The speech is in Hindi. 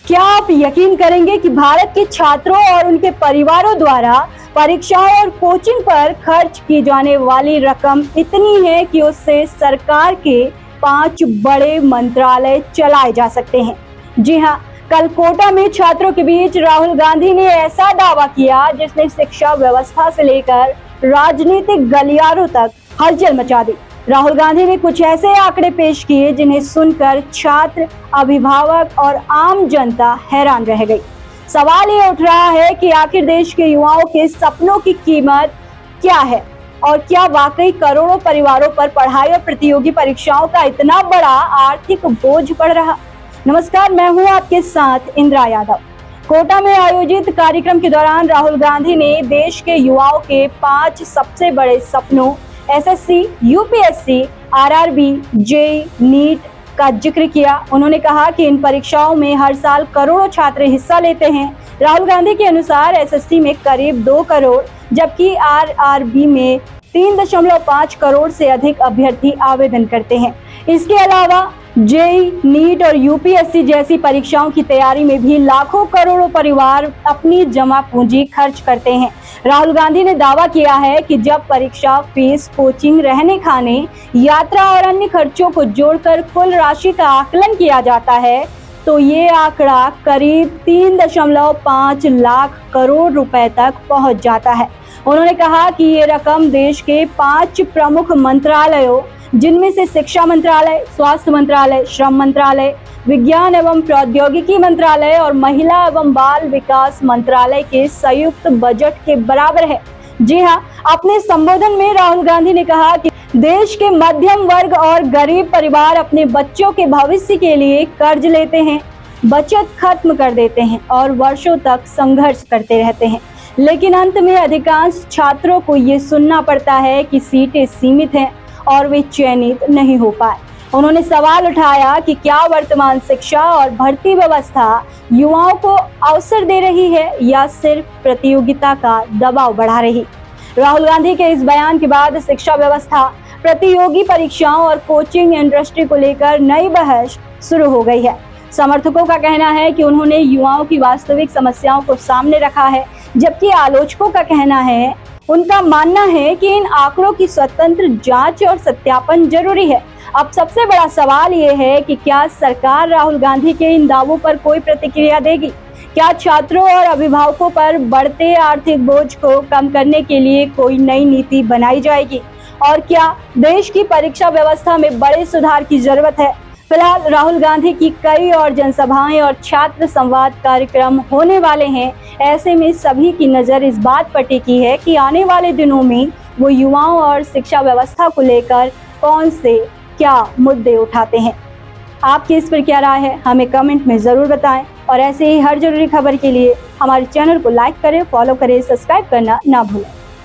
क्या आप यकीन करेंगे कि भारत के छात्रों और उनके परिवारों द्वारा परीक्षाओं और कोचिंग पर खर्च की जाने वाली रकम इतनी है कि उससे सरकार के 5 बड़े मंत्रालय चलाए जा सकते हैं। जी हाँ, कल कोटा में छात्रों के बीच राहुल गांधी ने ऐसा दावा किया जिसने शिक्षा व्यवस्था से लेकर राजनीतिक गलियारों तक हलचल मचा दी। राहुल गांधी ने कुछ ऐसे आंकड़े पेश किए जिन्हें सुनकर छात्र, अभिभावक और आम जनता हैरान रह गई। सवाल ये उठ रहा है कि आखिर देश के युवाओं के सपनों की कीमत क्या है और क्या वाकई करोड़ों परिवारों पर पढ़ाई और प्रतियोगी परीक्षाओं का इतना बड़ा आर्थिक बोझ पड़ रहा। नमस्कार, मैं हूं आपके साथ इंद्रा यादव। कोटा में आयोजित कार्यक्रम के दौरान राहुल गांधी ने देश के युवाओं के 5 सबसे बड़े सपनों SSC, UPSC, RRB, JEE, NEET का जिक्र किया। उन्होंने कहा कि इन परीक्षाओं में हर साल करोड़ों छात्र हिस्सा लेते हैं। राहुल गांधी के अनुसार एसएससी में करीब 2 करोड़ जबकि आरआरबी में 3.5 करोड़ से अधिक अभ्यर्थी आवेदन करते हैं। इसके अलावा जेईई, नीट और यूपीएससी जैसी परीक्षाओं की तैयारी में भी लाखों करोड़ों परिवार अपनी जमा पूंजी खर्च करते हैं। राहुल गांधी ने दावा किया है कि जब परीक्षा फीस, कोचिंग, रहने खाने, यात्रा और अन्य खर्चों को जोड़कर कुल राशि का आकलन किया जाता है तो ये आंकड़ा करीब 3.5 लाख करोड़ रुपए तक पहुंच जाता है। उन्होंने कहा कि ये रकम देश के 5 प्रमुख मंत्रालयों जिनमें से शिक्षा मंत्रालय, स्वास्थ्य मंत्रालय, श्रम मंत्रालय, विज्ञान एवं प्रौद्योगिकी मंत्रालय और महिला एवं बाल विकास मंत्रालय के संयुक्त बजट के बराबर है। जी हाँ, अपने संबोधन में राहुल गांधी ने कहा कि देश के मध्यम वर्ग और गरीब परिवार अपने बच्चों के भविष्य के लिए कर्ज लेते हैं, बचत खत्म कर देते हैं और वर्षों तक संघर्ष करते रहते हैं, लेकिन अंत में अधिकांश छात्रों को ये सुनना पड़ता है कि सीटें सीमित हैं और वे चयनित नहीं हो पाए। उन्होंने सवाल उठाया कि क्या वर्तमान शिक्षा और भर्ती व्यवस्था युवाओं को अवसर दे रही है या सिर्फ प्रतियोगिता का दबाव बढ़ा रही। राहुल गांधी के इस बयान के बाद शिक्षा व्यवस्था, प्रतियोगी परीक्षाओं और कोचिंग इंडस्ट्री को लेकर नई बहस शुरू हो गई है। समर्थकों का कहना है कि उन्होंने युवाओं की वास्तविक समस्याओं को सामने रखा है, जबकि आलोचकों का कहना है, उनका मानना है कि इन आंकड़ों की स्वतंत्र जांच और सत्यापन जरूरी है। अब सबसे बड़ा सवाल ये है कि क्या सरकार राहुल गांधी के इन दावों पर कोई प्रतिक्रिया देगी? क्या छात्रों और अभिभावकों पर बढ़ते आर्थिक बोझ को कम करने के लिए कोई नई नीति बनाई जाएगी? और क्या देश की परीक्षा व्यवस्था में बड़े सुधार की जरूरत है? फिलहाल राहुल गांधी की कई और जनसभाएं और छात्र संवाद कार्यक्रम होने वाले हैं। ऐसे में सभी की नजर इस बात पर टिकी है कि आने वाले दिनों में वो युवाओं और शिक्षा व्यवस्था को लेकर कौन से क्या मुद्दे उठाते हैं। आपकी इस पर क्या राय है, हमें कमेंट में जरूर बताएं और ऐसे ही हर जरूरी खबर के लिए हमारे चैनल को लाइक करें, फॉलो करें, सब्सक्राइब करना ना भूलें।